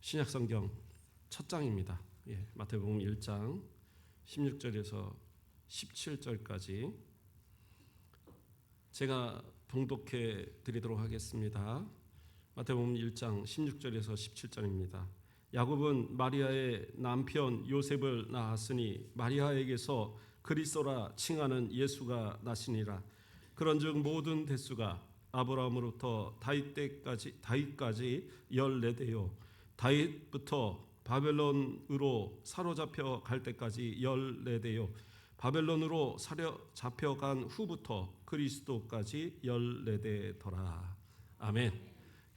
신약성경 첫 장입니다. 마태복음 1장 16절에서 17절까지 제가 봉독해 드리도록 하겠습니다. 마태복음 1장 16절에서 17절입니다. 야곱은 마리아의 남편 요셉을 낳았으니 마리아에게서 그리스도라 칭하는 예수가 나시니라. 그런즉 모든 대수가 아브라함으로부터 다윗까지 14대요 다윗부터 바벨론으로 사로잡혀 갈 때까지 14대요 바벨론으로 사로잡혀간 후부터 그리스도까지 14대더라. 아멘.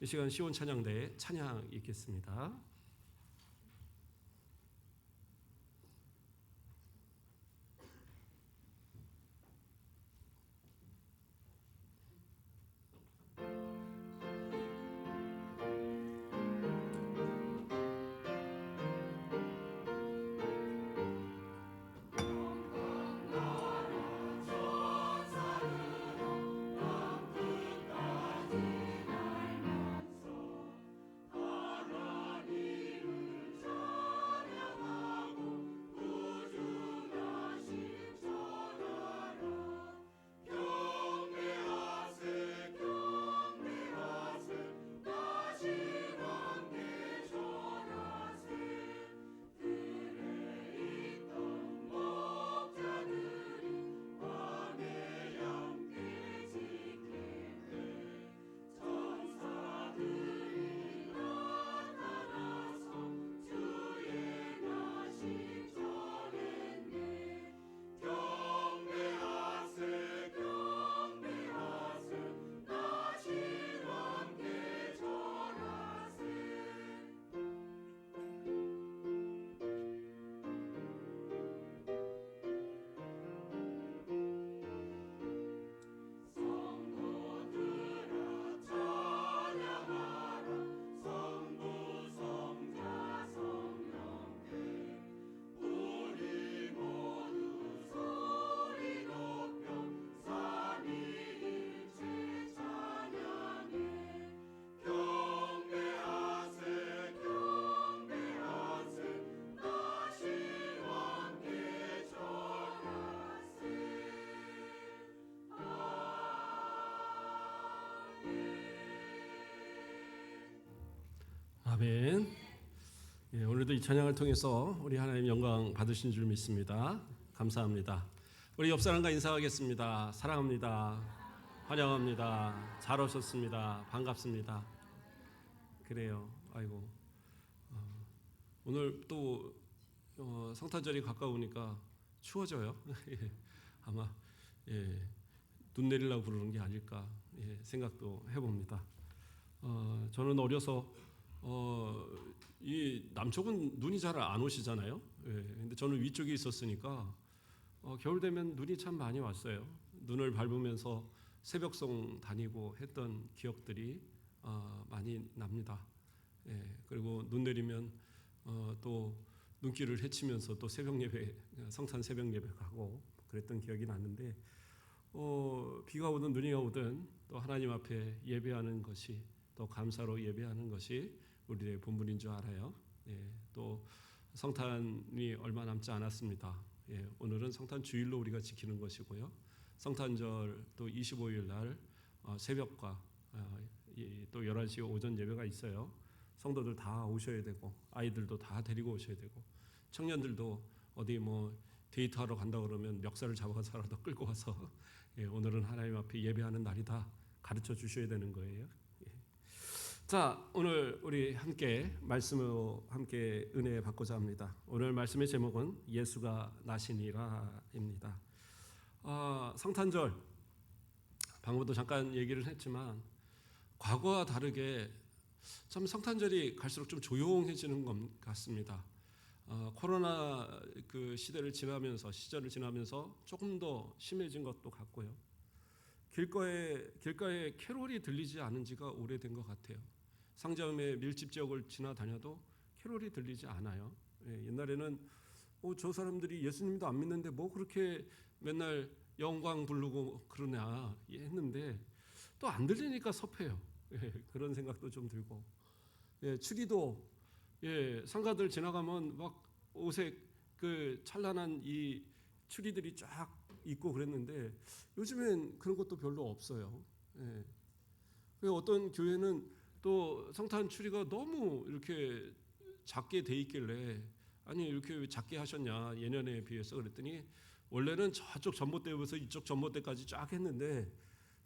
이 시간 시온 찬양대에 찬양 읽겠습니다. 아멘. 오늘도 이 찬양을 통해서 우리 하나님 영광 받으신 줄 믿습니다. 감사합니다. 우리 옆 사람과 인사하겠습니다. 사랑합니다. 환영합니다. 잘 오셨습니다. 반갑습니다. 그래요. 아이고, 오늘 또 성탄절이 가까우니까 추워져요. 아마 눈 내리려고 부르는 게 아닐까 생각도 해봅니다. 저는 어려서 이 남쪽은 눈이 잘 안 오시잖아요. 근데 저는 위쪽에 있었으니까 겨울 되면 눈이 참 많이 왔어요. 눈을 밟으면서 새벽송 다니고 했던 기억들이 많이 납니다. 그리고 눈 내리면 또 눈길을 헤치면서 또 새벽 예배, 성탄 새벽 예배 가고 그랬던 기억이 나는데 비가 오든 눈이 오든 또 하나님 앞에 예배하는 것이 또 감사로 예배하는 것이 우리의 본분인 줄 알아요. 또 성탄이 얼마 남지 않았습니다. 오늘은 성탄 주일로 우리가 지키는 것이고요. 성탄절 또 25일 날 새벽과 또 11시 오전 예배가 있어요. 성도들 다 오셔야 되고 아이들도 다 데리고 오셔야 되고 청년들도 어디 뭐 데이트하러 간다 그러면 멱살을 잡아서라도 끌고 와서 오늘은 하나님 앞에 예배하는 날이다 가르쳐 주셔야 되는 거예요. 자, 오늘 우리 함께 말씀으로 함께 은혜 받고자 합니다. 오늘 말씀의 제목은 예수가 나시니라입니다. 성탄절 방금도 잠깐 얘기를 했지만 과거와 다르게 참 성탄절이 갈수록 좀 조용해지는 것 같습니다. 코로나 그 시절을 지나면서 조금 더 심해진 것도 같고요. 길가에 캐롤이 들리지 않은 지가 오래된 것 같아요. 상점의 밀집 지역을 지나다녀도 캐롤이 들리지 않아요. 옛날에는 저 사람들이 예수님도 안 믿는데 뭐 그렇게 맨날 영광 부르고 그러냐 했는데 또 안 들리니까 섭해요. 그런 생각도 좀 들고 추기도 상가들 지나가면 막 오색 그 찬란한 이 추리들이 쫙 있고 그랬는데 요즘엔 그런 것도 별로 없어요. 어떤 교회는 또 성탄 추리가 너무 이렇게 작게 돼 있길래 아니 이렇게 왜 작게 하셨냐 예년에 비해서 그랬더니 원래는 저쪽 전봇대부터 이쪽 전봇대까지 쫙 했는데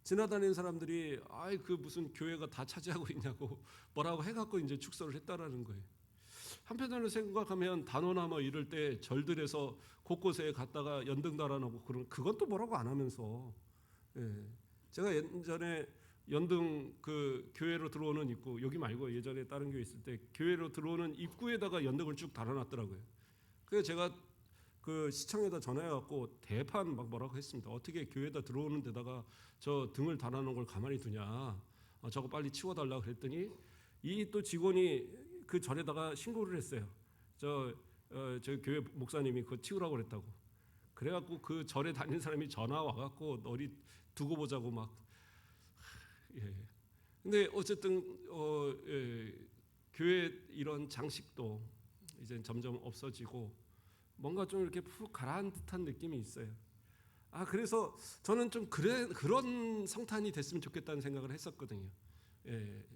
지나다니는 사람들이 아이 그 무슨 교회가 다 차지하고 있냐고 뭐라고 해갖고 이제 축소를 했다라는 거예요. 한편으로 생각하면 단오나 뭐 이럴 때 절들에서 곳곳에 갔다가 연등 달아놓고 그런 그건 또 뭐라고 안 하면서 제가 예전에 연등 그 교회로 들어오는 입구 여기 말고 예전에 다른 교회 있을 때 교회로 들어오는 입구에다가 연등을 쭉 달아놨더라고요. 그래서 제가 그 시청에다 전화해갖고 대판 막 뭐라고 했습니다. 어떻게 교회에다 들어오는 데다가 저 등을 달아놓은 걸 가만히 두냐? 저거 빨리 치워달라 그랬더니 이 또 직원이 그 절에다가 신고를 했어요. 저 교회 목사님이 그거 치우라고 그랬다고. 그래갖고 그 절에 다니는 사람이 전화 와갖고 너리 두고 보자고 막. 근데 어쨌든 교회 이런 장식도 이제 점점 없어지고 뭔가 좀 이렇게 푹 가라앉은 듯한 느낌이 있어요. 그래서 저는 좀 그런 성탄이 됐으면 좋겠다는 생각을 했었거든요.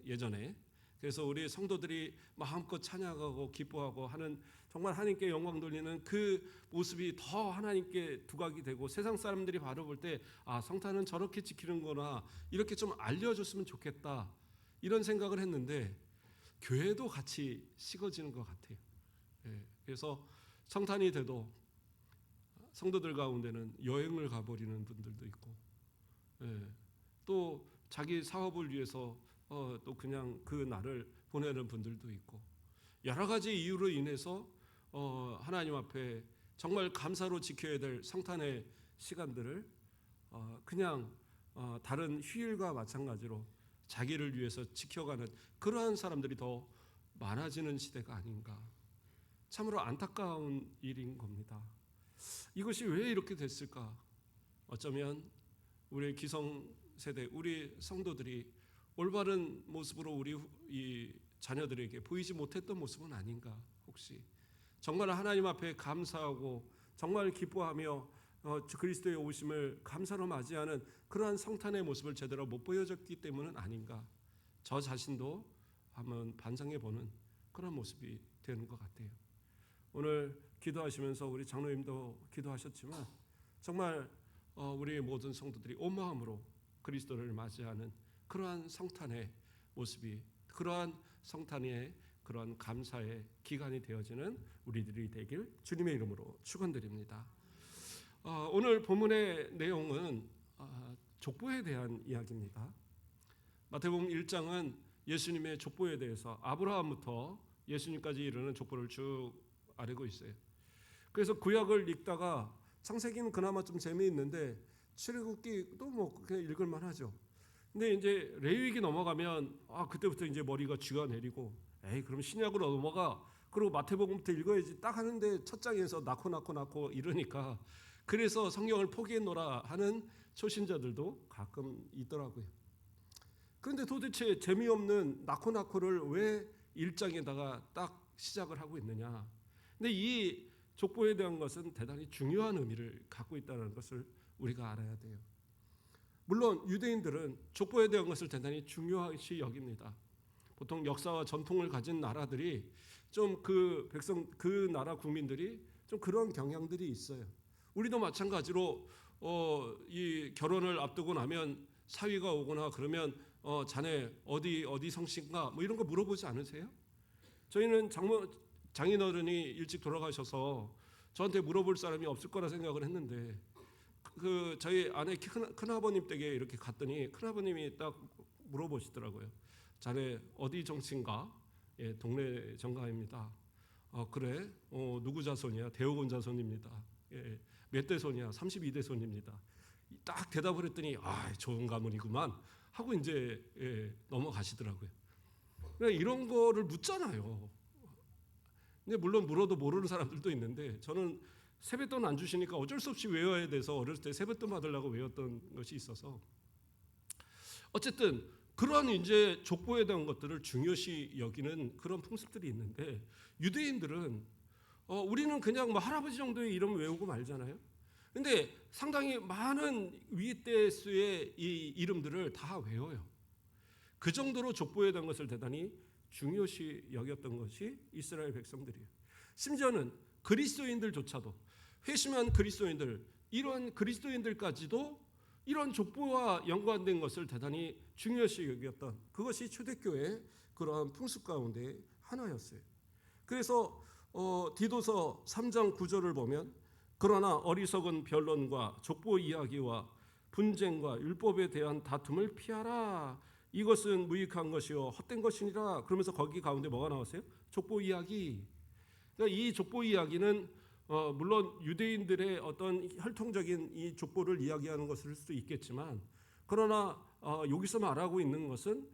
예전에. 그래서 우리 성도들이 마음껏 찬양하고 기뻐하고 하는 정말 하나님께 영광 돌리는 그 모습이 더 하나님께 두각이 되고 세상 사람들이 바라볼 때 성탄은 저렇게 지키는구나 이렇게 좀 알려줬으면 좋겠다 이런 생각을 했는데 교회도 같이 식어지는 것 같아요. 그래서 성탄이 돼도 성도들 가운데는 여행을 가버리는 분들도 있고 또 자기 사업을 위해서 또 그냥 그 날을 보내는 분들도 있고 여러 가지 이유로 인해서 하나님 앞에 정말 감사로 지켜야 될 성탄의 시간들을 그냥 다른 휴일과 마찬가지로 자기를 위해서 지켜가는 그러한 사람들이 더 많아지는 시대가 아닌가. 참으로 안타까운 일인 겁니다. 이것이 왜 이렇게 됐을까? 어쩌면 우리 기성세대, 우리 성도들이 올바른 모습으로 우리 이 자녀들에게 보이지 못했던 모습은 아닌가. 혹시 정말 하나님 앞에 감사하고 정말 기뻐하며 그리스도의 오심을 감사로 맞이하는 그러한 성탄의 모습을 제대로 못 보여줬기 때문은 아닌가. 저 자신도 한번 반성해 보는 그런 모습이 되는 것 같아요. 오늘 기도하시면서 우리 장로님도 기도하셨지만 정말 우리 모든 성도들이 온 마음으로 그리스도를 맞이하는 그러한 성탄의 모습이 그러한 성탄의 그러한 감사의 기간이 되어지는 우리들이 되길 주님의 이름으로 축원드립니다. 오늘 본문의 내용은 족보에 대한 이야기입니다. 마태복음 1장은 예수님의 족보에 대해서 아브라함부터 예수님까지 이르는 족보를 쭉 알고 있어요. 그래서 구약을 읽다가 창세기는 그나마 좀 재미있는데 출애굽기도 뭐 그냥 읽을만 하죠. 근데 이제 레위기 넘어가면 그때부터 이제 머리가 쥐가 내리고 그럼 신약으로 넘어가 그리고 마태복음부터 읽어야지 딱 하는데 첫 장에서 낳고 이러니까 그래서 성경을 포기했노라 하는 초신자들도 가끔 있더라고요. 그런데 도대체 재미없는 낳고를 왜 1장에다가 딱 시작을 하고 있느냐. 근데 이 족보에 대한 것은 대단히 중요한 의미를 갖고 있다는 것을 우리가 알아야 돼요. 물론 유대인들은 족보에 대한 것을 대단히 중요시 여깁니다. 보통 역사와 전통을 가진 나라들이 좀 그 나라 국민들이 좀 그런 경향들이 있어요. 우리도 마찬가지로 이 결혼을 앞두고 나면 사위가 오거나 그러면 자네 어디 성씨인가 뭐 이런 거 물어보지 않으세요? 저희는 장인어른이 일찍 돌아가셔서 저한테 물어볼 사람이 없을 거라 생각을 했는데 저희 아내 큰아버님 댁에 이렇게 갔더니 큰아버님이 딱 물어보시더라고요. 자네 어디 정치인가? 동네 정가입니다. 그래? 누구 자손이야? 대오군 자손입니다. 몇 대손이야? 32대손입니다. 딱 대답을 했더니 좋은 가문이구만 하고 이제 넘어가시더라고요. 그러니까 이런 거를 묻잖아요. 근데 물론 물어도 모르는 사람들도 있는데 저는 세뱃돈 안 주시니까 어쩔 수 없이 외워야 돼서 어렸을 때 세뱃돈 받으려고 외웠던 것이 있어서 어쨌든 그런 이제 족보에 대한 것들을 중요시 여기는 그런 풍습들이 있는데, 유대인들은 우리는 그냥 뭐 할아버지 정도의 이름 외우고 말잖아요. 근데 상당히 많은 위대수의 이 이름들을 다 외워요. 그 정도로 족보에 대한 것을 대단히 중요시 여겼던 것이 이스라엘 백성들이에요. 심지어는 그리스도인들조차도, 회심한 그리스도인들, 이런 그리스도인들까지도 이런 족보와 연관된 것을 대단히 중요시 여겼던, 그것이 초대교회의 그러한 풍습 가운데 하나였어요. 그래서 디도서 3장 9절을 보면, 그러나 어리석은 변론과 족보 이야기와 분쟁과 율법에 대한 다툼을 피하라. 이것은 무익한 것이요 헛된 것이니라. 그러면서 거기 가운데 뭐가 나왔어요? 족보 이야기. 그러니까 이 족보 이야기는 물론 유대인들의 어떤 혈통적인 이 족보를 이야기하는 것일 수도 있겠지만, 그러나 여기서 말하고 있는 것은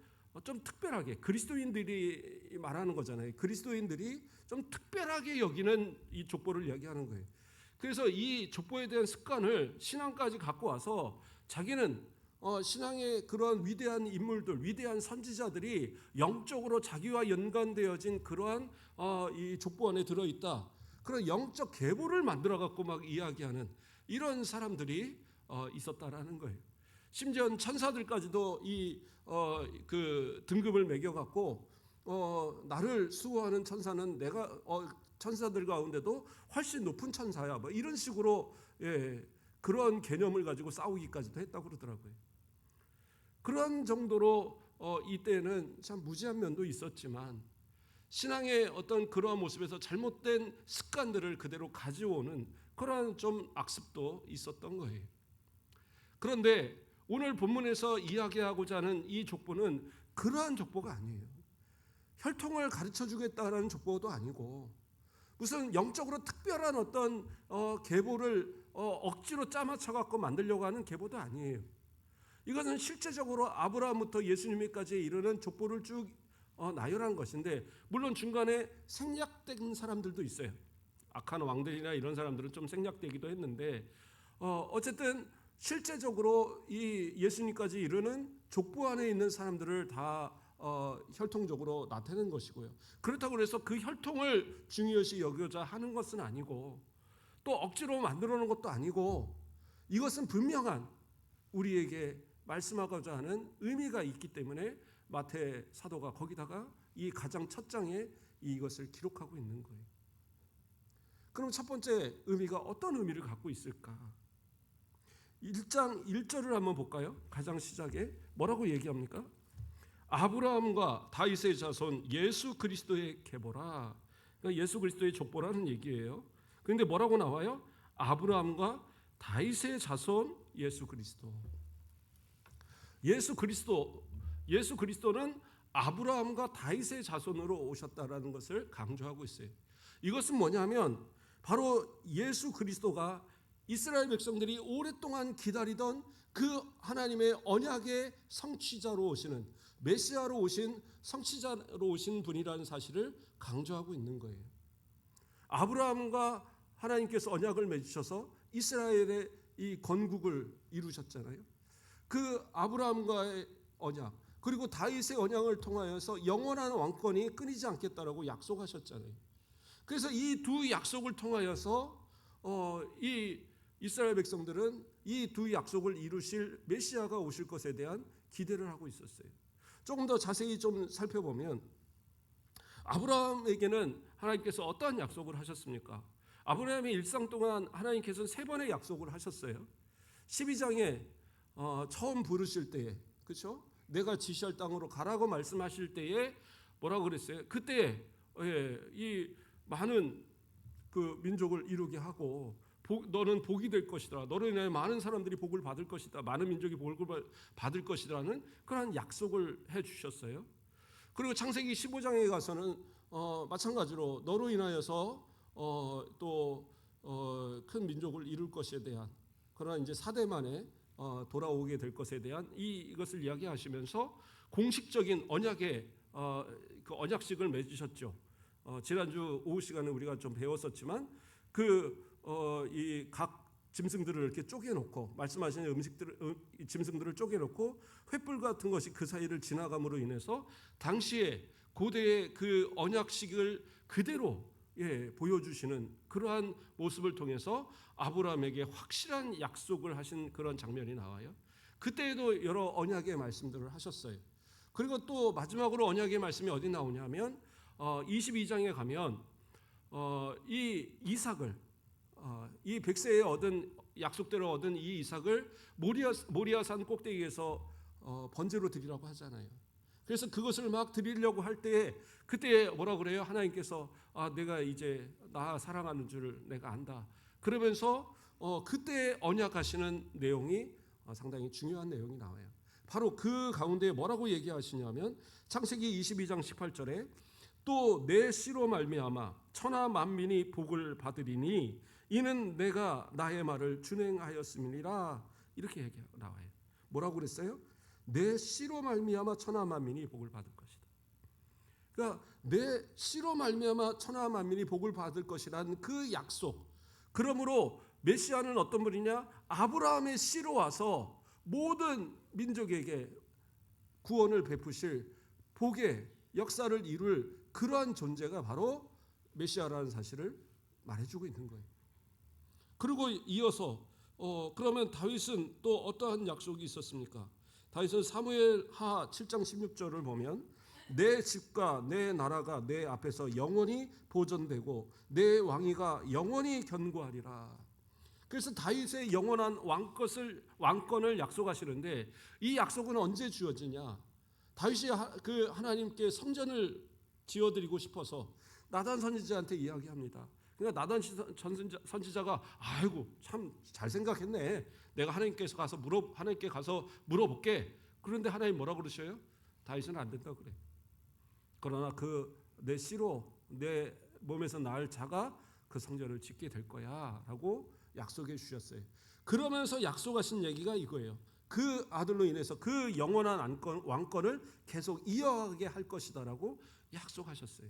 좀 특별하게 그리스도인들이 말하는 거잖아요. 그리스도인들이 좀 특별하게 여기는 이 족보를 이야기하는 거예요. 그래서 이 족보에 대한 습관을 신앙까지 갖고 와서 자기는 신앙의 그런 위대한 인물들, 위대한 선지자들이 영적으로 자기와 연관되어진 그러한 이 족보 안에 들어있다, 그런 영적 계보를 만들어 갖고 막 이야기하는 이런 사람들이 있었다라는 거예요. 심지어 천사들까지도 그 등급을 매겨 갖고 나를 수호하는 천사는 내가 천사들 가운데도 훨씬 높은 천사야, 뭐 이런 식으로 그런 개념을 가지고 싸우기까지도 했다고 그러더라고요. 그런 정도로 이때는 참 무지한 면도 있었지만, 신앙의 어떤 그러한 모습에서 잘못된 습관들을 그대로 가져오는 그러한 좀 악습도 있었던 거예요. 그런데 오늘 본문에서 이야기하고자 하는 이 족보는 그러한 족보가 아니에요. 혈통을 가르쳐 주겠다라는 족보도 아니고, 무슨 영적으로 특별한 어떤 계보를 억지로 짜맞춰 갖고 만들려고 하는 계보도 아니에요. 이것은 실제적으로 아브라함부터 예수님에까지 이르는 족보를 쭉 나열한 것인데, 물론 중간에 생략된 사람들도 있어요. 악한 왕들이나 이런 사람들은 좀 생략되기도 했는데, 어쨌든 실제적으로 이 예수님까지 이르는 족보 안에 있는 사람들을 다 혈통적으로 나타내는 것이고요. 그렇다고 해서 그 혈통을 중요시 여기자 하는 것은 아니고, 또 억지로 만들어 놓은 것도 아니고, 이것은 분명한 우리에게 말씀하고자 하는 의미가 있기 때문에 마태 사도가 거기다가 이 가장 첫 장에 이것을 기록하고 있는 거예요. 그럼 첫 번째 의미가 어떤 의미를 갖고 있을까? 1장 1절을 한번 볼까요? 가장 시작에 뭐라고 얘기합니까? 아브라함과 다윗의 자손 예수 그리스도의 계보라. 그러니까 예수 그리스도의 족보라는 얘기예요. 그런데 뭐라고 나와요? 아브라함과 다윗의 자손 예수 그리스도. 예수 그리스도는 아브라함과 다윗의 자손으로 오셨다라는 것을 강조하고 있어요. 이것은 뭐냐면 바로 예수 그리스도가 이스라엘 백성들이 오랫동안 기다리던 그 하나님의 언약의 성취자로 오시는, 메시아로 오신 성취자로 오신 분이라는 사실을 강조하고 있는 거예요. 아브라함과 하나님께서 언약을 맺으셔서 이스라엘의 이 건국을 이루셨잖아요. 그 아브라함과의 언약, 그리고 다윗의 언약을 통하여서 영원한 왕권이 끊이지 않겠다라고 약속하셨잖아요. 그래서 이 두 약속을 통하여서 이 이스라엘 백성들은 이 두 약속을 이루실 메시아가 오실 것에 대한 기대를 하고 있었어요. 조금 더 자세히 좀 살펴보면, 아브라함에게는 하나님께서 어떠한 약속을 하셨습니까? 아브라함의 일상 동안 하나님께서는 3번의 약속을 하셨어요. 12장에 처음 부르실 때에, 그렇죠? 내가 지시할 땅으로 가라고 말씀하실 때에 뭐라고 그랬어요? 그때 이 많은 그 민족을 이루게 하고, 너는 복이 될 것이다, 너로 인해 많은 사람들이 복을 받을 것이다, 많은 민족이 복을 받을 것이라는 그런 약속을 해주셨어요. 그리고 창세기 15장에 가서는 마찬가지로 너로 인하여서 또 큰 민족을 이룰 것에 대한 그런 이제 4대 만에 돌아오게 될 것에 대한 이것을 이야기하시면서 공식적인 언약의 그 언약식을 맺으셨죠. 지난주 오후 시간에 우리가 좀 배웠었지만 이 각 짐승들을 이렇게 쪼개놓고 말씀하신 짐승들을 쪼개놓고 횃불 같은 것이 그 사이를 지나감으로 인해서 당시에 고대의 그 언약식을 그대로 보여주시는 그러한 모습을 통해서 아브라함에게 확실한 약속을 하신 그런 장면이 나와요. 그때에도 여러 언약의 말씀들을 하셨어요. 그리고 또 마지막으로 언약의 말씀이 어디 나오냐면 22장에 가면 이 이삭을 이 백세에 얻은 약속대로 얻은 이 이삭을 모리아산 꼭대기에서 번제로 드리라고 하잖아요. 그래서 그것을 막 드리려고 할 때에 그때 뭐라 그래요? 하나님께서 내가 이제 나 사랑하는 줄 내가 안다. 그러면서 그때 언약하시는 내용이 상당히 중요한 내용이 나와요. 바로 그 가운데 뭐라고 얘기하시냐면 창세기 22장 18절에 또 내 씨로 말미암아 천하 만민이 복을 받으리니 이는 내가 나의 말을 준행하였음이니라. 이렇게 얘기가 나와요. 뭐라고 그랬어요? 내 씨로 말미암아 천하 만민이 복을 받을 것이다. 그러니까 내 씨로 말미암아 천하 만민이 복을 받을 것이라는 그 약속. 그러므로 메시아는 어떤 분이냐? 아브라함의 씨로 와서 모든 민족에게 구원을 베푸실 복의 역사를 이룰 그러한 존재가 바로 메시아라는 사실을 말해주고 있는 거예요. 그리고 이어서 그러면 다윗은 또 어떠한 약속이 있었습니까? 다윗은 사무엘하 7장 16절을 보면 내 집과 내 나라가 내 앞에서 영원히 보존되고 내 왕위가 영원히 견고하리라. 그래서 다윗의 영원한 왕권을 약속하시는데 이 약속은 언제 주어지냐? 다윗이 그 하나님께 성전을 지어드리고 싶어서 나단 선지자한테 이야기합니다. 그러니까 나단 선지자가 아이고 참 잘 생각했네. 내가 하나님께 가서 물어볼게. 그런데 하나님 뭐라고 그러셔요? 다윗은 안 된다 그래. 그러나 내 씨로 내 몸에서 날 자가 그 성전을 짓게 될 거야라고 약속해 주셨어요. 그러면서 약속하신 얘기가 이거예요. 그 아들로 인해서 그 영원한 왕권을 계속 이어가게 할 것이다라고 약속하셨어요.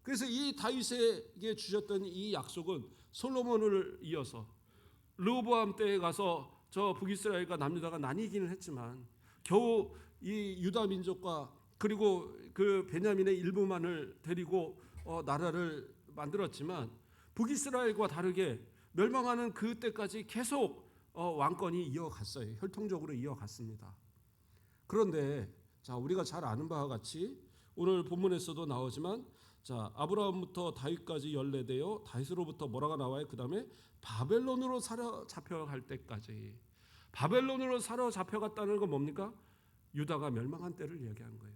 그래서 이 다윗에게 주셨던 이 약속은 솔로몬을 이어서 르호보암 때에 가서 저 북이스라엘과 남유다가 나뉘기는 했지만 겨우 이 유다 민족과 그리고 그 베냐민의 일부만을 데리고 나라를 만들었지만 북이스라엘과 다르게 멸망하는 그때까지 계속 왕권이 이어갔어요. 혈통적으로 이어갔습니다. 그런데 자, 우리가 잘 아는 바와 같이 오늘 본문에서도 나오지만 자, 아브라함부터 다윗까지 연례되어 다윗으로부터 뭐라가 나와요? 그다음에 바벨론으로 사로잡혀갈 때까지. 바벨론으로 사로잡혀갔다는 건 뭡니까? 유다가 멸망한 때를 이야기하는 거예요.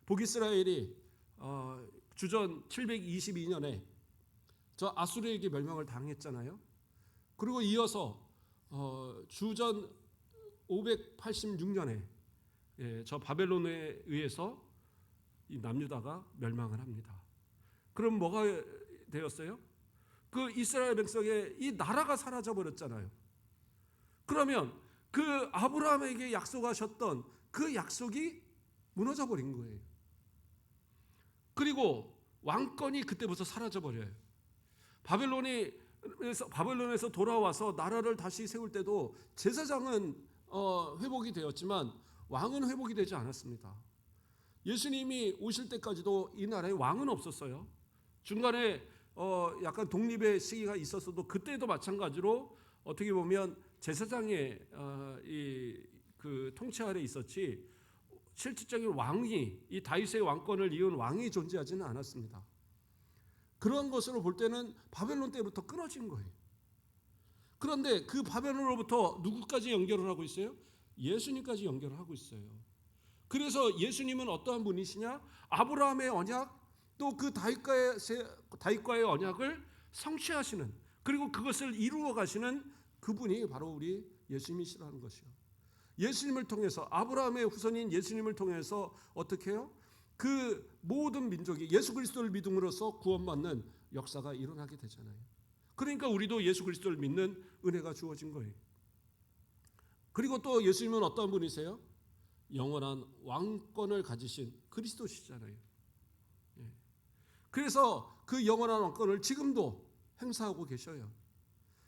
북이스라엘이 주전 722년에 저 아수르에게 멸망을 당했잖아요. 그리고 이어서 주전 586년에 저 바벨론에 의해서 이 남유다가 멸망을 합니다. 그럼 뭐가 되었어요? 그 이스라엘 백성의 이 나라가 사라져 버렸잖아요. 그러면 그 아브라함에게 약속하셨던 그 약속이 무너져 버린 거예요. 그리고 왕권이 그때부터 사라져 버려요. 바벨론에서 돌아와서 나라를 다시 세울 때도 제사장은 회복이 되었지만 왕은 회복이 되지 않았습니다. 예수님이 오실 때까지도 이 나라에 왕은 없었어요. 중간에 약간 독립의 시기가 있었어도 그때도 마찬가지로 어떻게 보면 제사장의 그 통치 아래 있었지 실질적인 왕이 이 다윗의 왕권을 이은 왕이 존재하지는 않았습니다. 그런 것으로 볼 때는 바벨론 때부터 끊어진 거예요. 그런데 그 바벨론으로부터 누구까지 연결을 하고 있어요? 예수님까지 연결을 하고 있어요. 그래서 예수님은 어떠한 분이시냐? 아브라함의 언약 또 그 다윗과의 언약을 성취하시는 그리고 그것을 이루어 가시는 그분이 바로 우리 예수님이시라는 것이요. 예수님을 통해서 아브라함의 후손인 예수님을 통해서 어떻게 해요? 그 모든 민족이 예수 그리스도를 믿음으로써 구원받는 역사가 일어나게 되잖아요. 그러니까 우리도 예수 그리스도를 믿는 은혜가 주어진 거예요. 그리고 또 예수님은 어떤 분이세요? 영원한 왕권을 가지신 그리스도시잖아요. 그래서 그 영원한 왕권을 지금도 행사하고 계셔요.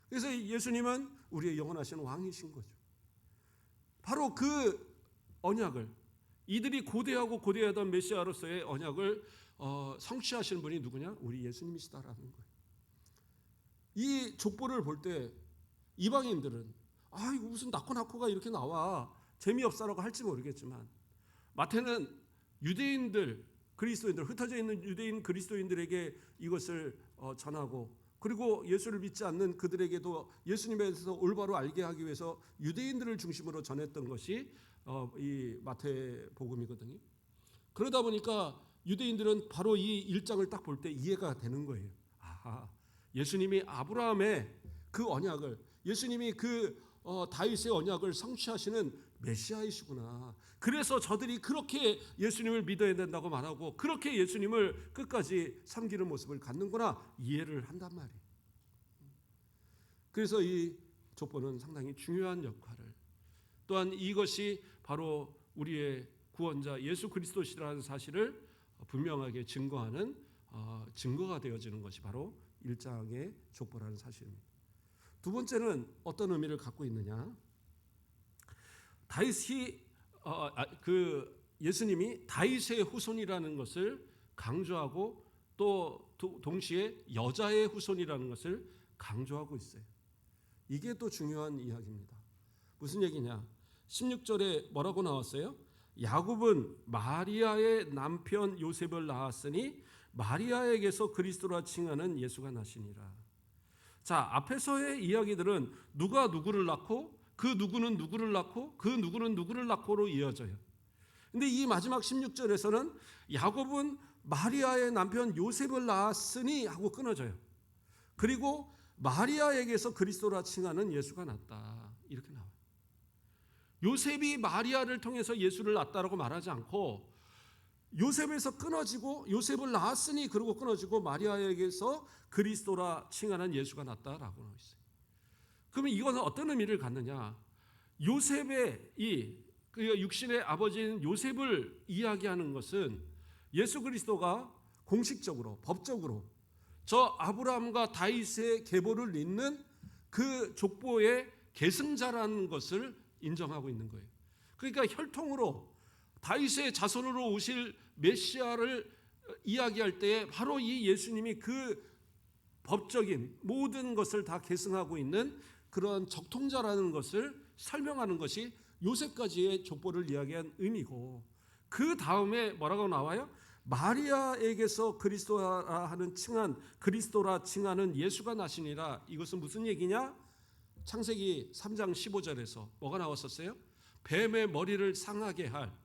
그래서 예수님은 우리의 영원하신 왕이신 거죠. 바로 그 언약을, 이들이 고대하고 고대하던 메시아로서의 언약을 성취하시는 분이 누구냐? 우리 예수님이시다라는 거예요. 이 족보를 볼 때 이방인들은 이거 무슨 낳고가 이렇게 나와 재미없다라고 할지 모르겠지만, 마태는 유대인들, 그리스도인들, 흩어져 있는 유대인 그리스도인들에게 이것을 전하고, 그리고 예수를 믿지 않는 그들에게도 예수님에 대해서 올바로 알게 하기 위해서 유대인들을 중심으로 전했던 것이 이 마태복음이거든요. 그러다 보니까 유대인들은 바로 이 1장을 딱 볼 때 이해가 되는 거예요. 예수님이 아브라함의 그 언약을, 예수님이 그 다윗의 언약을 성취하시는 메시아이시구나. 그래서 저들이 그렇게 예수님을 믿어야 된다고 말하고 그렇게 예수님을 끝까지 섬기는 모습을 갖는구나, 이해를 한단 말이에요. 그래서 이 족보는 상당히 중요한 역할을, 또한 이것이 바로 우리의 구원자 예수 그리스도시라는 사실을 분명하게 증거하는 증거가 되어지는 것이 바로 1장의 족보라는 사실입니다. 두 번째는 어떤 의미를 갖고 있느냐? 다윗이 예수님이 다윗의 후손이라는 것을 강조하고 또 동시에 여자의 후손이라는 것을 강조하고 있어요. 이게 또 중요한 이야기입니다. 무슨 얘기냐? 16절에 뭐라고 나왔어요? 야곱은 마리아의 남편 요셉을 낳았으니 마리아에게서 그리스도라 칭하는 예수가 나시니라. 자, 앞에서의 이야기들은 누가 누구를 낳고 그 누구는 누구를 낳고 그 누구는 누구를 낳고로 이어져요. 근데 이 마지막 16절에서는 야곱은 마리아의 남편 요셉을 낳았으니 하고 끊어져요. 그리고 마리아에게서 그리스도라 칭하는 예수가 났다, 이렇게 나와요. 요셉이 마리아를 통해서 예수를 낳았다라고 말하지 않고, 요셉에서 끊어지고 요셉을 낳았으니 그러고 끊어지고 마리아에게서 그리스도라 칭하는 예수가 났다라고 나와 있어요. 그러면 이것은 어떤 의미를 갖느냐? 요셉의 그 육신의 아버지인 요셉을 이야기하는 것은 예수 그리스도가 공식적으로, 법적으로 저 아브라함과 다윗의 계보를 잇는 그 족보의 계승자라는 것을 인정하고 있는 거예요. 그러니까 혈통으로 다윗의 자손으로 오실 메시아를 이야기할 때 바로 이 예수님이 그 법적인 모든 것을 다 계승하고 있는 그런 적통자라는 것을 설명하는 것이 요셉까지의 족보를 이야기한 의미고, 그 다음에 뭐라고 나와요? 마리아에게서 그리스도라 칭하는 예수가 나시니라. 이것은 무슨 얘기냐? 창세기 3장 15절에서 뭐가 나왔었어요? 뱀의 머리를 상하게 할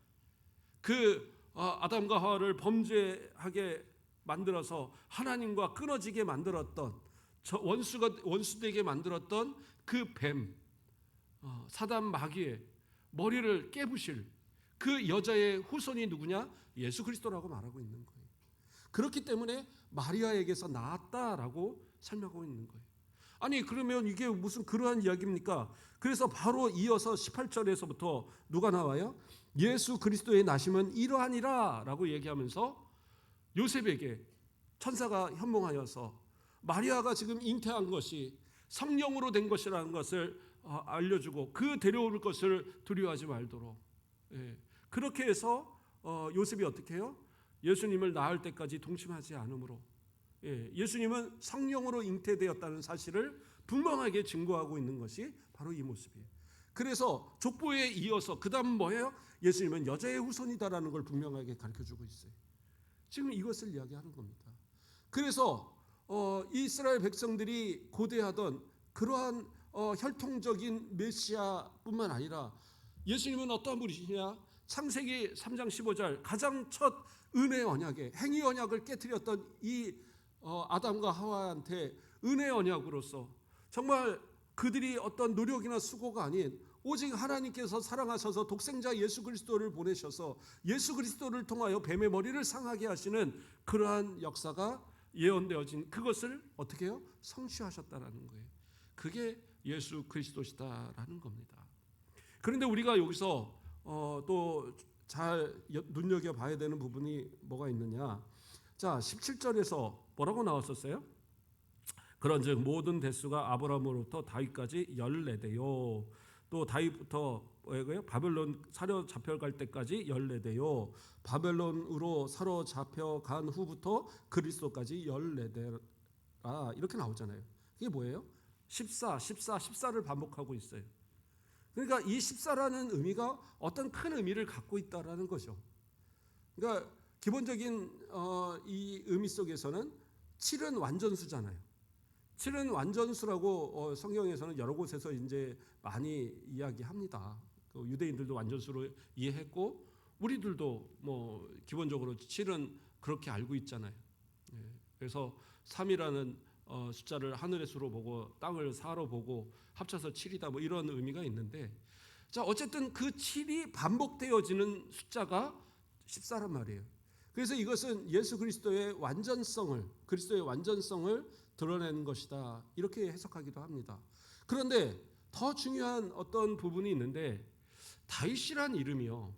아담과 하와를 범죄하게 만들어서 하나님과 끊어지게 만들었던, 원수되게 만들었던 그 뱀, 사단 마귀의 머리를 깨부실 그 여자의 후손이 누구냐? 예수 그리스도라고 말하고 있는 거예요. 그렇기 때문에 마리아에게서 나았다라고 설명하고 있는 거예요. 아니, 그러면 이게 무슨 그러한 이야기입니까? 그래서 바로 이어서 18절에서부터 누가 나와요? 예수 그리스도의 나심은 이러하니라 라고 얘기하면서 요셉에게 천사가 현몽하여서 마리아가 지금 잉태한 것이 성령으로 된 것이라는 것을 알려주고 그 데려올 것을 두려워하지 말도록, 그렇게 해서 요셉이 어떻게 해요? 예수님을 낳을 때까지 동침하지 않으므로, 예수님은 성령으로 잉태되었다는 사실을 분명하게 증거하고 있는 것이 바로 이 모습이에요. 그래서 족보에 이어서 그 다음 뭐예요? 예수님은 여자의 후손이다라는 걸 분명하게 가르쳐주고 있어요. 지금 이것을 이야기하는 겁니다. 그래서 이스라엘 백성들이 고대하던 그러한 혈통적인 메시아뿐만 아니라 예수님은 어떠한 분이시냐? 창세기 3장 15절 가장 첫 은혜 언약에 행위 언약을 깨뜨렸던 이 아담과 하와한테 은혜 언약으로서 정말 그들이 어떤 노력이나 수고가 아닌 오직 하나님께서 사랑하셔서 독생자 예수 그리스도를 보내셔서 예수 그리스도를 통하여 뱀의 머리를 상하게 하시는 그러한 역사가 예언되어진 그것을 어떻게 해요? 성취하셨다라는 거예요. 그게 예수 그리스도시다라는 겁니다. 그런데 우리가 여기서 또 잘 눈여겨봐야 되는 부분이 뭐가 있느냐? 자, 17절에서 뭐라고 나왔었어요? 그런즉 모든 대수가 아브라함으로부터 다윗까지 14대요. 또 다윗부터 뭐예요? 바벨론 사로잡혀갈 때까지 14대요. 바벨론으로 사로잡혀간 후부터 그리스도까지 14대라 이렇게 나오잖아요. 이게 뭐예요? 14를 반복하고 있어요. 그러니까 이 14라는 의미가 어떤 큰 의미를 갖고 있다라는 거죠. 그러니까 기본적인 이 의미 속에서는 7은 완전수잖아요. 7은 완전수라고 성경에서는 여러 곳에서 이제 많이 이야기합니다. 유대인들도 완전수로 이해했고 우리들도 뭐 기본적으로 7은 그렇게 알고 있잖아요. 그래서 3이라는 숫자를 하늘의 수로 보고 땅을 4로 보고 합쳐서 7이다 뭐 이런 의미가 있는데, 자 어쨌든 그 7이 반복되어지는 숫자가 14란 말이에요. 그래서 이것은 예수 그리스도의 완전성을, 그리스도의 완전성을 드러내는 것이다 이렇게 해석하기도 합니다. 그런데 더 중요한 어떤 부분이 있는데, 다윗이란 이름이요,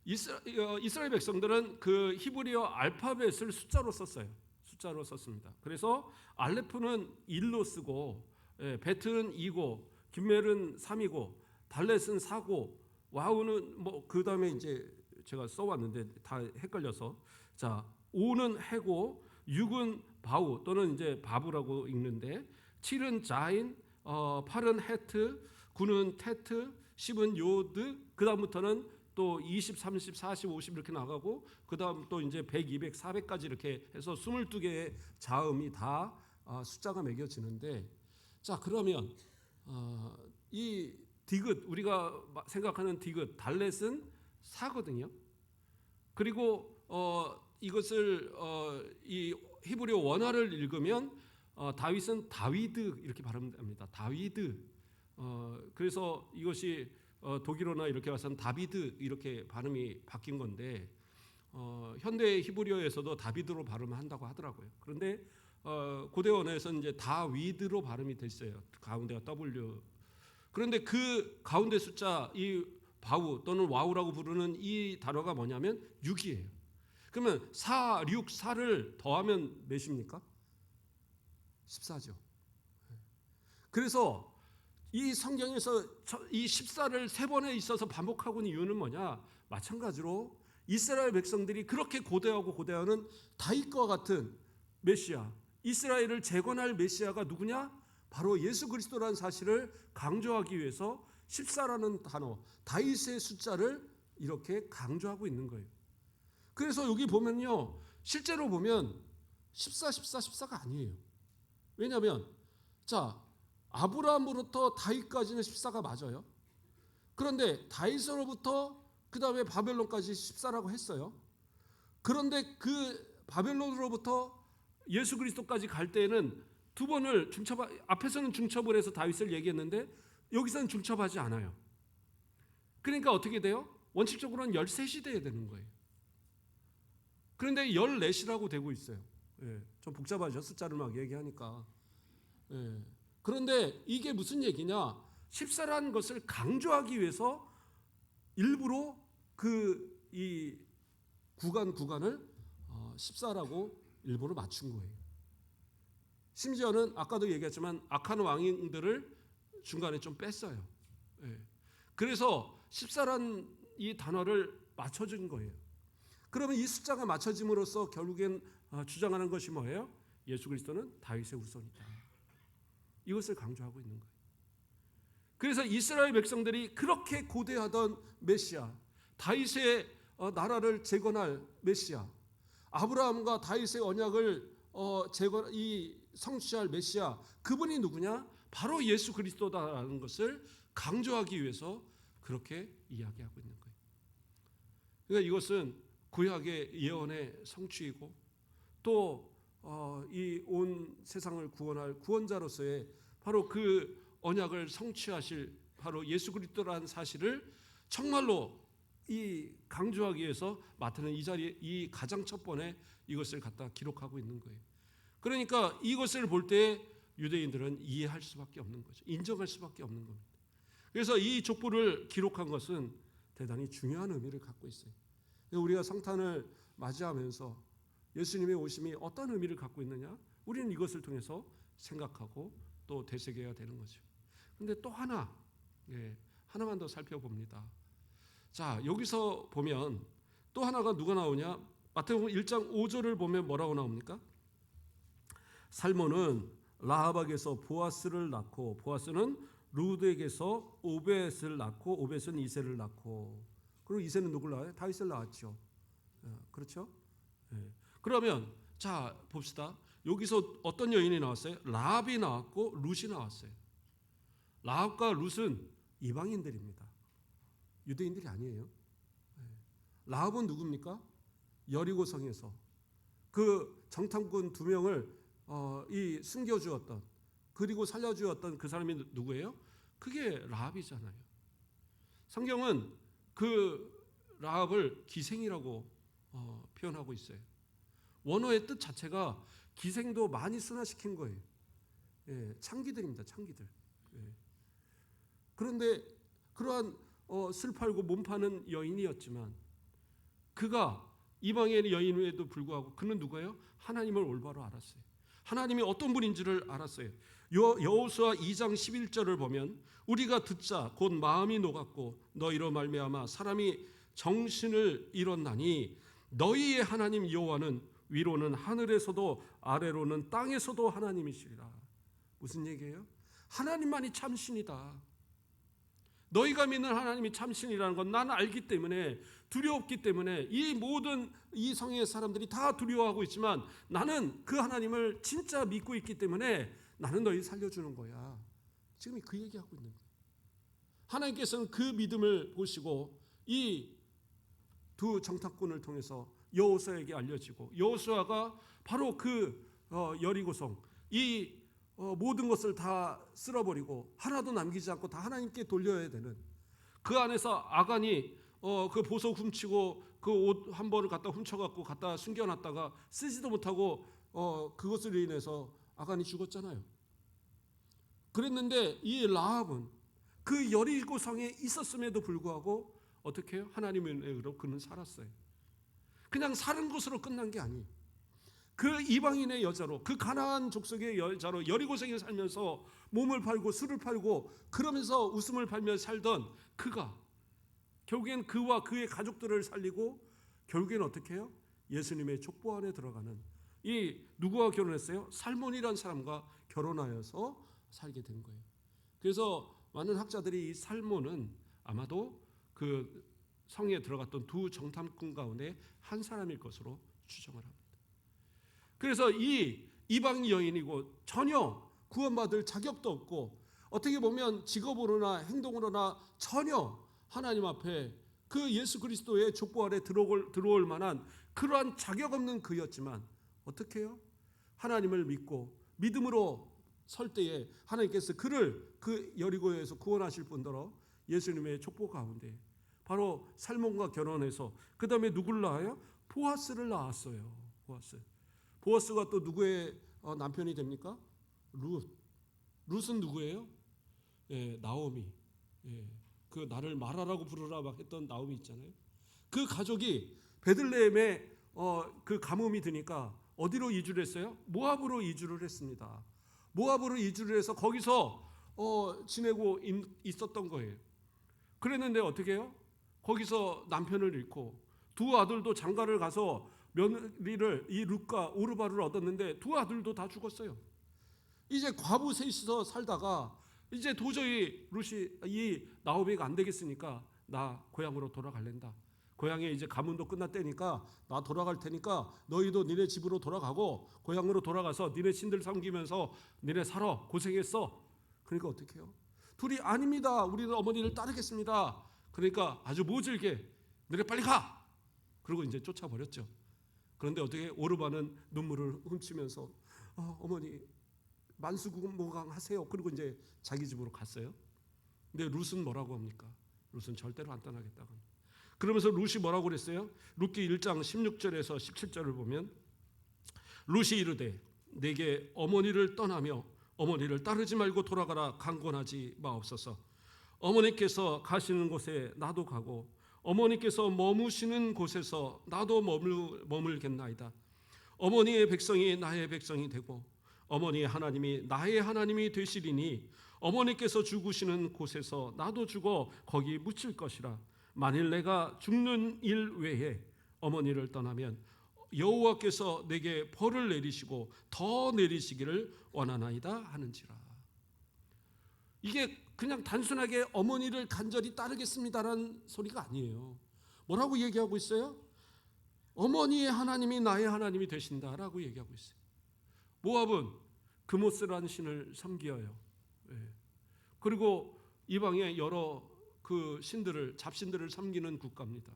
이스라엘 백성들은 그 히브리어 알파벳을 숫자로 썼어요. 숫자로 썼습니다. 그래서 알레프는 1로 쓰고, 베트는 2고, 김멜은 3이고, 달렛은 4고, 와우는 뭐 그 다음에 이제 제가 써왔는데 다 헷갈려서, 자 5는 해고, 6은 바우 또는 이제 바브라고 읽는데, 7은 자인, 8은 헤트, 9는 테트, 10은 요드, 그 다음부터는 또 20, 30, 40, 50 이렇게 나가고, 그 다음 또 이제 100, 200, 400까지 이렇게 해서 22개의 자음이 다 숫자가 매겨지는데, 자 그러면 이 디귿, 우리가 생각하는 디귿, 달렛은 4거든요. 그리고 이것을 이 히브리어 원어를 읽으면 다윗은 다위드 이렇게 발음합니다. 다위드. 그래서 이것이 독일어나 이렇게 와서는 다비드 이렇게 발음이 바뀐 건데, 현대 히브리어에서도 다비드로 발음한다고 하더라고요. 그런데 고대 언어에서는 이제 다위드로 발음이 됐어요. 가운데가 W. 그런데 그 가운데 숫자, 이 바우 또는 와우라고 부르는 이 단어가 뭐냐면 6이에요. 그러면 4, 6, 4를 더하면 몇입니까? 14죠. 그래서 이 성경에서 이 14를 세 번에 있어서 반복하고 있는 이유는 뭐냐? 마찬가지로 이스라엘 백성들이 그렇게 고대하는 다윗과 같은 메시아, 이스라엘을 재건할 메시아가 누구냐? 바로 예수 그리스도라는 사실을 강조하기 위해서 14라는 단어, 다윗의 숫자를 이렇게 강조하고 있는 거예요. 그래서 여기 보면요, 실제로 보면 14가 아니에요. 왜냐하면 자 아브라함으로부터 다윗까지는 14가 맞아요. 그런데 다윗으로부터 그 다음에 바벨론까지 14라고 했어요. 그런데 그 바벨론으로부터 예수 그리스도까지 갈 때에는 두 번을 앞에서는 중첩을 해서 다윗을 얘기했는데 여기서는 중첩하지 않아요. 그러니까 어떻게 돼요? 원칙적으로는 13이 돼야 되는 거예요. 그런데 14이라고 되고 있어요. 좀 복잡하죠, 숫자를 막 얘기하니까. 그런데 이게 무슨 얘기냐? 14라는 것을 강조하기 위해서 일부러 이 구간을 14라고 일부러 맞춘 거예요. 심지어는 아까도 얘기했지만 악한 왕들을 중간에 좀 뺐어요. 그래서 14라는 이 단어를 맞춰준 거예요. 그러면 이 숫자가 맞춰짐으로써 결국엔 주장하는 것이 뭐예요? 예수 그리스도는 다윗의 후손이다. 이것을 강조하고 있는 거예요. 그래서 이스라엘 백성들이 그렇게 고대하던 메시아, 다윗의 나라를 재건할 메시아, 아브라함과 다윗의 언약을 성취할 메시아, 그분이 누구냐? 바로 예수 그리스도다라는 것을 강조하기 위해서 그렇게 이야기하고 있는 거예요. 그러니까 이것은 구약의 예언의 성취이고, 또 이 온 세상을 구원할 구원자로서의 바로 그 언약을 성취하실 바로 예수 그리스도라는 사실을 정말로 이 강조하기 위해서 마태는 이 자리에 이 가장 첫 번에 이것을 갖다 기록하고 있는 거예요. 그러니까 이것을 볼 때 유대인들은 이해할 수밖에 없는 거죠. 인정할 수밖에 없는 겁니다. 그래서 이 족보를 기록한 것은 대단히 중요한 의미를 갖고 있어요. 우리가 성탄을 맞이하면서 예수님의 오심이 어떤 의미를 갖고 있느냐? 우리는 이것을 통해서 생각하고 또 되새겨야 되는 거죠. 근데 또 하나, 하나만 더 살펴봅니다. 자, 여기서 보면 또 하나가 누가 나오냐? 마태복음 1장 5절을 보면 뭐라고 나옵니까? 살몬은 라합에게서 보아스를 낳고 보아스는 루드에게서 오벳을 낳고 오벳은 이새를 낳고 그리고 이새는 누굴 낳아요? 다윗을 낳았죠. 그렇죠? 그러면 자 봅시다. 여기서 어떤 여인이 나왔어요? 라합이 나왔고 룻이 나왔어요. 라합과 룻은 이방인들입니다. 유대인들이 아니에요. 라합은 누굽니까? 여리고성에서 그 정탐꾼 2명을 숨겨주었던 그리고 살려주었던 그 사람이 누구예요? 그게 라합이잖아요. 성경은 그 라합을 기생이라고 표현하고 있어요. 원어의 뜻 자체가 기생도 많이 순화시킨 거예요. 창기들입니다. 창기들. 그런데 그러한 슬 팔고 몸 파는 여인이었지만 그가 이방인의 여인에도 불구하고 그는 누구예요? 하나님을 올바로 알았어요. 하나님이 어떤 분인지를 알았어요. 여호수아 2장 11절을 보면 우리가 듣자 곧 마음이 녹았고 너희로 말미암아 사람이 정신을 잃었나니 너희의 하나님 여호와는 위로는 하늘에서도 아래로는 땅에서도 하나님이시리라. 무슨 얘기예요? 하나님만이 참신이다. 너희가 믿는 하나님이 참신이라는 건 나는 알기 때문에 두려웠기 때문에 이 모든 이 성의 사람들이 다 두려워하고 있지만 나는 그 하나님을 진짜 믿고 있기 때문에 나는 너희 살려주는 거야. 지금 그 얘기하고 있는 거예요. 하나님께서는 그 믿음을 보시고 이 두 정탐꾼을 통해서 여호수아에게 알려지고 여호수아가 바로 그 여리고성 이 모든 것을 다 쓸어버리고 하나도 남기지 않고 다 하나님께 돌려야 되는 그 안에서 아간이 그 보석 훔치고 그 옷 한 벌을 갖다 훔쳐갖고 갖다 숨겨놨다가 쓰지도 못하고 그것으로 인해서 아간이 죽었잖아요. 그랬는데 이 라합은 그 여리고성에 있었음에도 불구하고 어떻게 해요? 하나님의 은혜로 그는 살았어요. 그냥 사는 것으로 끝난 게 아니에요. 그 이방인의 여자로 그 가나안 족속의 여자로 여리고성에 살면서 몸을 팔고 술을 팔고 그러면서 웃음을 팔며 살던 그가 결국엔 그와 그의 가족들을 살리고 결국엔 어떻게 해요? 예수님의 족보 안에 들어가는 이 누구와 결혼했어요? 살몬이라는 사람과 결혼하여서 살게 된 거예요. 그래서 많은 학자들이 이 살몬은 아마도 그 성에 들어갔던 두 정탐꾼 가운데 한 사람일 것으로 추정을 합니다. 그래서 이 이방 여인이고 전혀 구원받을 자격도 없고 어떻게 보면 직업으로나 행동으로나 전혀 하나님 앞에 그 예수 그리스도의 족보 아래 들어올 만한 그러한 자격 없는 그였지만 어떻게 해요? 하나님을 믿고 믿음으로 설 때에 하나님께서 그를 그 여리고에서 구원하실 뿐더러 예수님의 족보 가운데 바로 살몬과 결혼해서 그 다음에 누구를 낳아요? 보아스를 낳았어요. 보아스가 또 누구의 남편이 됩니까? 룻은 누구예요? 나오미. 그 나를 마라라고 부르라 막 했던 나오미 있잖아요. 그 가족이 베들레헴에 그 가뭄이 드니까 어디로 이주를 했어요? 모압으로 이주를 했습니다. 모압으로 이주를 해서 거기서 지내고 있었던 거예요. 그랬는데 어떻게 해요? 거기서 남편을 잃고 두 아들도 장가를 가서 며느리를 이 룻과 오르바를 얻었는데 두 아들도 다 죽었어요. 이제 과부 셋이서 살다가 이제 도저히 이 나오미가 안 되겠으니까 나 고향으로 돌아갈랜다. 고향에 이제 가문도 끝났다니까 나 돌아갈 테니까 너희도 니네 집으로 돌아가고 고향으로 돌아가서 니네 신들 섬기면서 니네 살아 고생했어. 그러니까 어떻게 해요? 둘이 아닙니다. 우리는 어머니를 따르겠습니다. 그러니까 아주 모질게 너네 빨리 가. 그리고 이제 쫓아버렸죠. 그런데 어떻게 오르바는 눈물을 훔치면서 어머니 만수무강하세요. 그리고 이제 자기 집으로 갔어요. 근데 룻은 뭐라고 합니까? 룻은 절대로 안 떠나겠다고 합니다. 그러면서 룻이 뭐라고 그랬어요? 룻기 1장 16절에서 17절을 보면 룻이 이르되 내게 어머니를 떠나며 어머니를 따르지 말고 돌아가라 강권하지 마옵소서. 어머니께서 가시는 곳에 나도 가고 어머니께서 머무시는 곳에서 나도 머물겠나이다. 어머니의 백성이 나의 백성이 되고 어머니 하나님이 나의 하나님이 되시리니 어머니께서 죽으시는 곳에서 나도 죽어 거기 묻힐 것이라. 만일 내가 죽는 일 외에 어머니를 떠나면 여호와께서 내게 벌을 내리시고 더 내리시기를 원하나이다 하는지라. 이게 그냥 단순하게 어머니를 간절히 따르겠습니다라는 소리가 아니에요. 뭐라고 얘기하고 있어요? 어머니의 하나님이 나의 하나님이 되신다라고 얘기하고 있어요. 모압은 그모스라는 신을 섬겨요. 그리고 이방의 여러 그 신들을, 잡신들을 섬기는 국가입니다.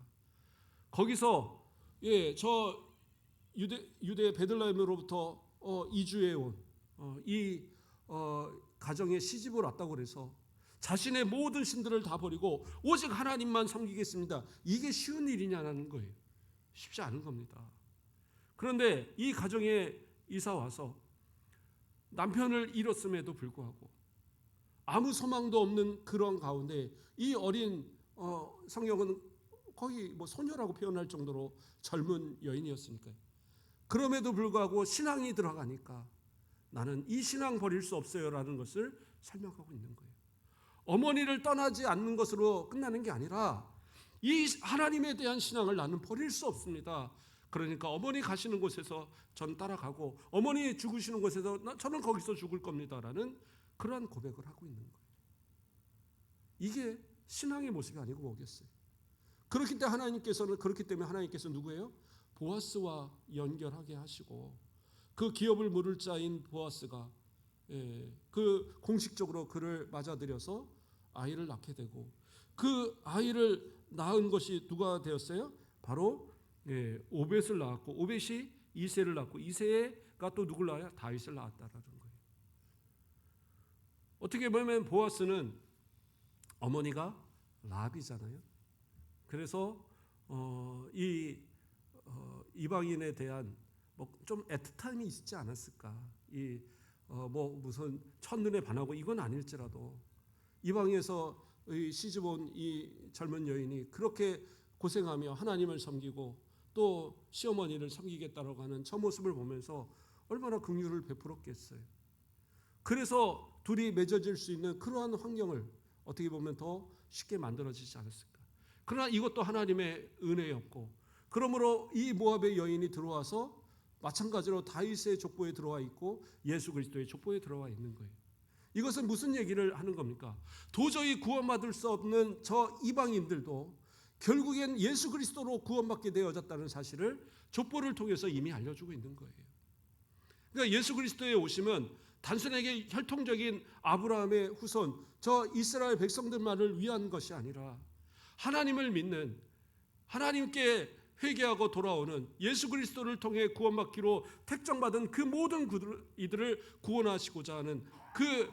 거기서 저 유대 베들레헴으로부터 이주해 온 이 가정에 시집을 왔다고 그래서 자신의 모든 신들을 다 버리고 오직 하나님만 섬기겠습니다. 이게 쉬운 일이냐는 거예요. 쉽지 않은 겁니다. 그런데 이 가정에 이사 와서 남편을 잃었음에도 불구하고 아무 소망도 없는 그런 가운데 이 어린 성경은 거의 뭐 소녀라고 표현할 정도로 젊은 여인이었으니까요. 그럼에도 불구하고 신앙이 들어가니까 나는 이 신앙 버릴 수 없어요라는 것을 설명하고 있는 거예요. 어머니를 떠나지 않는 것으로 끝나는 게 아니라 이 하나님에 대한 신앙을 나는 버릴 수 없습니다. 그러니까 어머니 가시는 곳에서 전 따라가고 어머니 죽으시는 곳에서 저는 거기서 죽을 겁니다라는 그러한 고백을 하고 있는 거예요. 이게 신앙의 모습이 아니고 뭐겠어요? 그렇기 때문에 하나님께서 누구예요? 보아스와 연결하게 하시고 그 기업을 물을 자인 보아스가 그 공식적으로 그를 맞아들여서 아이를 낳게 되고 그 아이를 낳은 것이 누가 되었어요? 바로 오벳을 낳았고 오벳이 이새를 낳고 이새가 또 누굴 낳아요? 다윗을 낳았다라는 거예요. 어떻게 보면 보아스는 어머니가 라합이잖아요. 그래서 이 이방인에 대한 좀 애틋함이 있지 않았을까? 무슨 첫눈에 반하고 이건 아닐지라도 이방에서 시집 온 이 젊은 여인이 그렇게 고생하며 하나님을 섬기고 또 시어머니를 섬기겠다라고 하는 저 모습을 보면서 얼마나 긍휼을 베풀었겠어요. 그래서 둘이 맺어질 수 있는 그러한 환경을 어떻게 보면 더 쉽게 만들어지지 않았을까. 그러나 이것도 하나님의 은혜였고 그러므로 이 모압의 여인이 들어와서 마찬가지로 다윗의 족보에 들어와 있고 예수 그리스도의 족보에 들어와 있는 거예요. 이것은 무슨 얘기를 하는 겁니까? 도저히 구원받을 수 없는 저 이방인들도 결국엔 예수 그리스도로 구원받게 되어졌다는 사실을 족보를 통해서 이미 알려주고 있는 거예요. 그러니까 예수 그리스도의 오심은 단순하게 혈통적인 아브라함의 후손, 저 이스라엘 백성들만을 위한 것이 아니라 하나님을 믿는, 하나님께 회개하고 돌아오는 예수 그리스도를 통해 구원받기로 택정받은 그 모든 이들을 구원하시고자 하는 그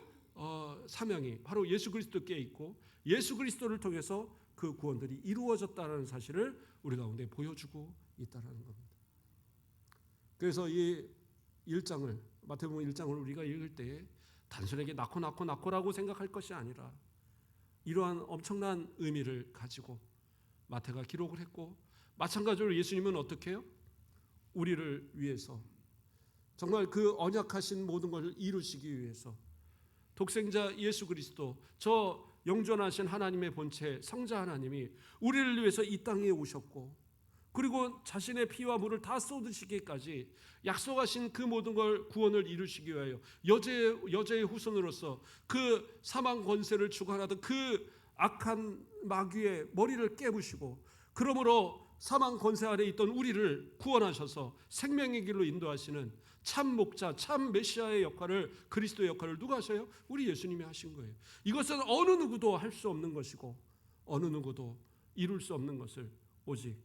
사명이 바로 예수 그리스도께 있고 예수 그리스도를 통해서 그 구원들이 이루어졌다는 사실을 우리 가운데 보여주고 있다는 겁니다. 그래서 이 1장을 마태복음 1장을 우리가 읽을 때 단순하게 낳고라고 생각할 것이 아니라 이러한 엄청난 의미를 가지고 마태가 기록을 했고 마찬가지로 예수님은 어떻게 해요? 우리를 위해서 정말 그 언약하신 모든 것을 이루시기 위해서 독생자 예수 그리스도 저 영존하신 하나님의 본체 성자 하나님이 우리를 위해서 이 땅에 오셨고 그리고 자신의 피와 물을 다 쏟으시기까지 약속하신 그 모든 걸 구원을 이루시기 위하여 여자의 후손으로서 그 사망 권세를 주관하던 그 악한 마귀의 머리를 깨부시고 그러므로 사망 권세 아래 있던 우리를 구원하셔서 생명의 길로 인도하시는 참 목자, 참 메시아의 역할을 그리스도의 역할을 누가 하셔요? 우리 예수님이 하신 거예요. 이것은 어느 누구도 할 수 없는 것이고 어느 누구도 이룰 수 없는 것을 오직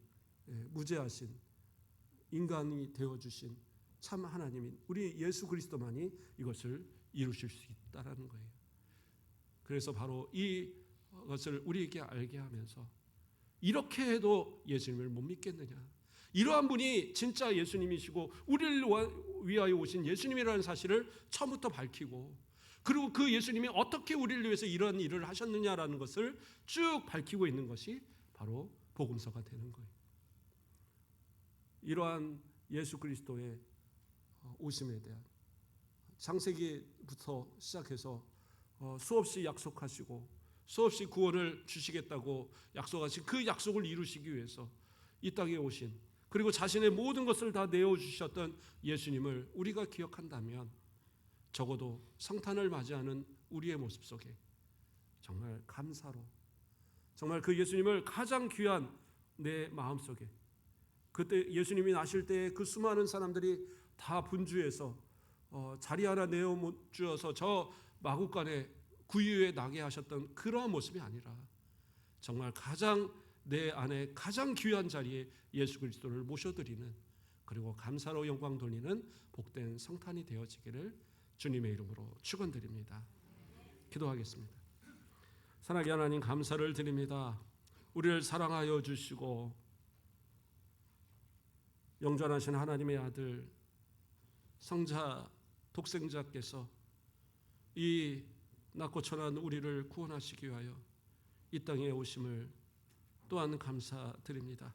무죄하신 인간이 되어주신 참 하나님인 우리 예수 그리스도만이 이것을 이루실 수 있다라는 거예요. 그래서 바로 이것을 우리에게 알게 하면서 이렇게 해도 예수님을 못 믿겠느냐? 이러한 분이 진짜 예수님이시고 우리를 위하여 오신 예수님이라는 사실을 처음부터 밝히고 그리고 그 예수님이 어떻게 우리를 위해서 이런 일을 하셨느냐라는 것을 쭉 밝히고 있는 것이 바로 복음서가 되는 거예요. 이러한 예수 그리스도의 오심에 대한 창세기부터 시작해서 수없이 약속하시고 수없이 구원을 주시겠다고 약속하신 그 약속을 이루시기 위해서 이 땅에 오신, 그리고 자신의 모든 것을 다 내어주셨던 예수님을 우리가 기억한다면 적어도 성탄을 맞이하는 우리의 모습 속에 정말 감사로, 정말 그 예수님을 가장 귀한 내 마음속에, 그때 예수님이 나실 때 그 수많은 사람들이 다 분주해서 자리 하나 내어 못 주어서 저 마구간에 구유에 나게 하셨던 그러한 모습이 아니라 정말 가장 내 안에 가장 귀한 자리에 예수 그리스도를 모셔드리는, 그리고 감사로 영광 돌리는 복된 성탄이 되어지기를 주님의 이름으로 축원드립니다. 기도하겠습니다. 사랑의 하나님, 감사를 드립니다. 우리를 사랑하여 주시고 영존하신 하나님의 아들 성자 독생자께서 이 낮고 천한 우리를 구원하시기 위하여 이 땅에 오심을 또한 감사드립니다.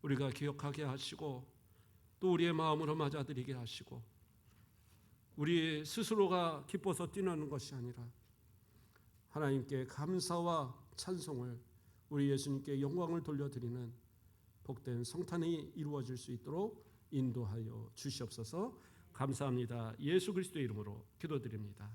우리가 기억하게 하시고 또 우리의 마음으로 맞아들이게 하시고 우리 스스로가 기뻐서 뛰노는 것이 아니라 하나님께 감사와 찬송을, 우리 예수님께 영광을 돌려드리는 복된 성탄이 이루어질 수 있도록 인도하여 주시옵소서. 감사합니다. 예수 그리스도의 이름으로 기도드립니다.